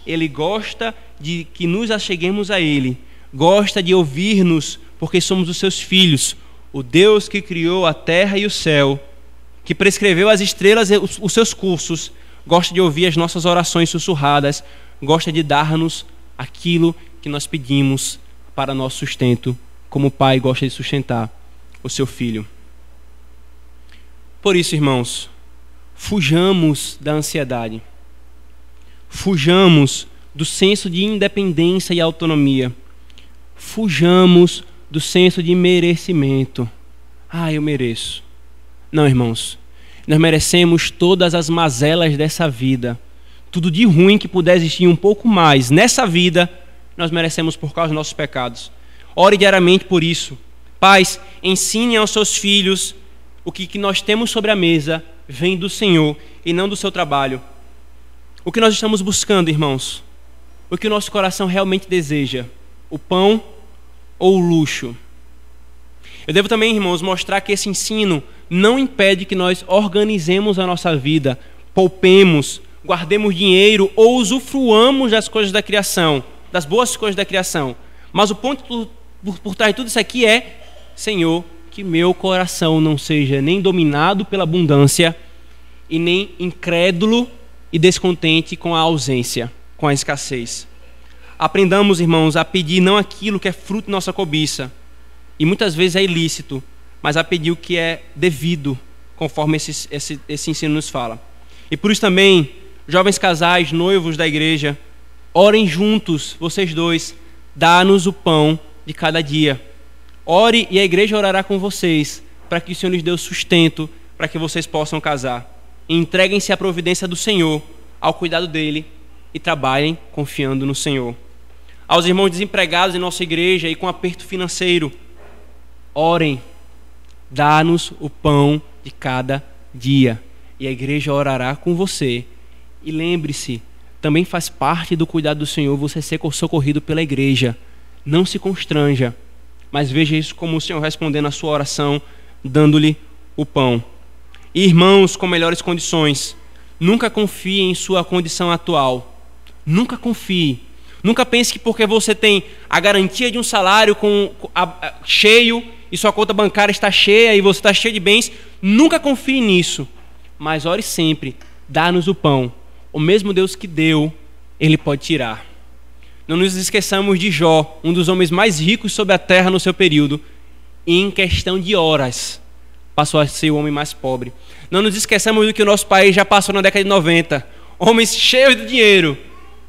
Ele gosta de que nos acheguemos a Ele, gosta de ouvir-nos, porque somos os seus filhos. O Deus que criou a terra e o céu, que prescreveu as estrelas e os seus cursos, gosta de ouvir as nossas orações sussurradas, gosta de dar-nos aquilo que nós pedimos para nosso sustento, como o Pai gosta de sustentar o seu Filho. Por isso, irmãos, fujamos da ansiedade, fujamos do senso de independência e autonomia, fujamos do senso de merecimento. Eu mereço. Não, irmãos, nós merecemos todas as mazelas dessa vida. Tudo de ruim que puder existir um pouco mais nessa vida, nós merecemos por causa dos nossos pecados. Ore diariamente por isso. Pais, ensinem aos seus filhos o que nós temos sobre a mesa vem do Senhor e não do seu trabalho. O que nós estamos buscando, irmãos? O que o nosso coração realmente deseja? O pão ou o luxo? Eu devo também, irmãos, mostrar que esse ensino não impede que nós organizemos a nossa vida, poupemos, guardemos dinheiro ou usufruamos das coisas da criação, das boas coisas da criação. Mas o ponto por trás de tudo isso aqui é: Senhor, que meu coração não seja nem dominado pela abundância e nem incrédulo e descontente com a ausência, com a escassez. Aprendamos, irmãos, a pedir não aquilo que é fruto de nossa cobiça, e muitas vezes é ilícito, mas a pedir o que é devido, conforme esse ensino nos fala. E por isso também, jovens casais, noivos da igreja, orem juntos, vocês dois, dá-nos o pão de cada dia. Ore e a igreja orará com vocês, para que o Senhor lhes dê o sustento, para que vocês possam casar. E entreguem-se à providência do Senhor, ao cuidado dele, e trabalhem confiando no Senhor. Aos irmãos desempregados em nossa igreja e com aperto financeiro, orem, dá-nos o pão de cada dia, e a igreja orará com você. E lembre-se, também faz parte do cuidado do Senhor você ser socorrido pela igreja. Não se constranja, mas veja isso como o Senhor respondendo a sua oração, dando-lhe o pão. E irmãos com melhores condições, nunca confie em sua condição atual. Nunca confie. Nunca pense que porque você tem a garantia de um salário cheio e sua conta bancária está cheia e você está cheio de bens, nunca confie nisso. Mas ore sempre, dá-nos o pão. O mesmo Deus que deu, Ele pode tirar. Não nos esqueçamos de Jó, um dos homens mais ricos sobre a terra no seu período, e em questão de horas passou a ser o homem mais pobre. Não nos esqueçamos do que o nosso país já passou na década de 90. Homens cheios de dinheiro.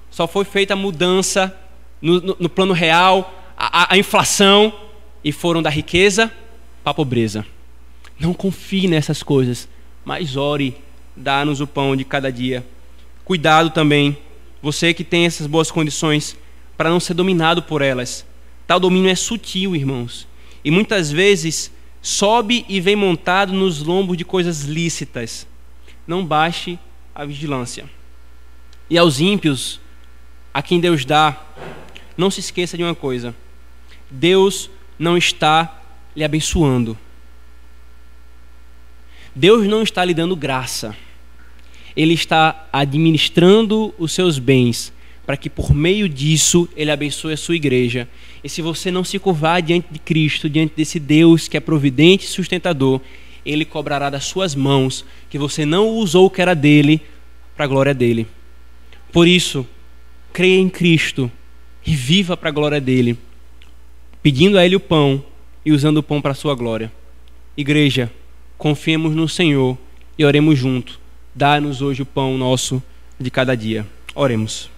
Só foi feita a mudança no plano real, a inflação, e foram da riqueza para a pobreza. Não confie nessas coisas, mas ore, dá-nos o pão de cada dia. Cuidado também, você que tem essas boas condições, para não ser dominado por elas. Tal domínio é sutil, irmãos, e muitas vezes sobe e vem montado nos lombos de coisas lícitas. Não baixe a vigilância. E aos ímpios, a quem Deus dá, não se esqueça de uma coisa: Deus não está lhe abençoando. Deus não está lhe dando graça. Ele está administrando os seus bens, para que por meio disso Ele abençoe a sua igreja. E se você não se curvar diante de Cristo, diante desse Deus que é providente e sustentador, Ele cobrará das suas mãos que você não usou o que era dele para a glória dele. Por isso, creia em Cristo e viva para a glória dele, pedindo a Ele o pão e usando o pão para a sua glória. Igreja, confiemos no Senhor e oremos juntos. Dá-nos hoje o pão nosso de cada dia. Oremos.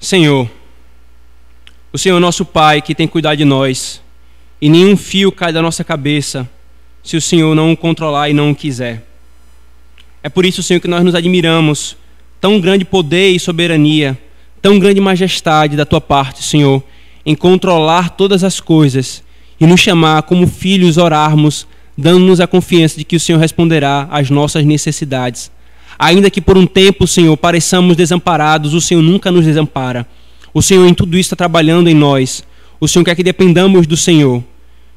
Senhor, O Senhor é nosso Pai que tem cuidado de nós, e nenhum fio cai da nossa cabeça se o Senhor não o controlar e não o quiser. É por isso, Senhor, que nós nos admiramos. Tão grande poder e soberania, tão grande majestade da tua parte, Senhor, em controlar todas as coisas e nos chamar como filhos, orarmos, dando-nos a confiança de que o Senhor responderá às nossas necessidades. Ainda que por um tempo, Senhor, pareçamos desamparados, o Senhor nunca nos desampara. O Senhor em tudo isso está trabalhando em nós. O Senhor quer que dependamos do Senhor.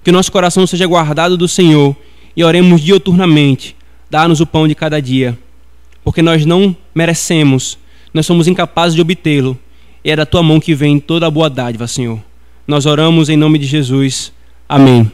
Que o nosso coração seja guardado do Senhor e oremos diuturnamente. Dá-nos o pão de cada dia. Porque nós não merecemos, nós somos incapazes de obtê-lo. E é da tua mão que vem toda a boa dádiva, Senhor. Nós oramos em nome de Jesus. Amém.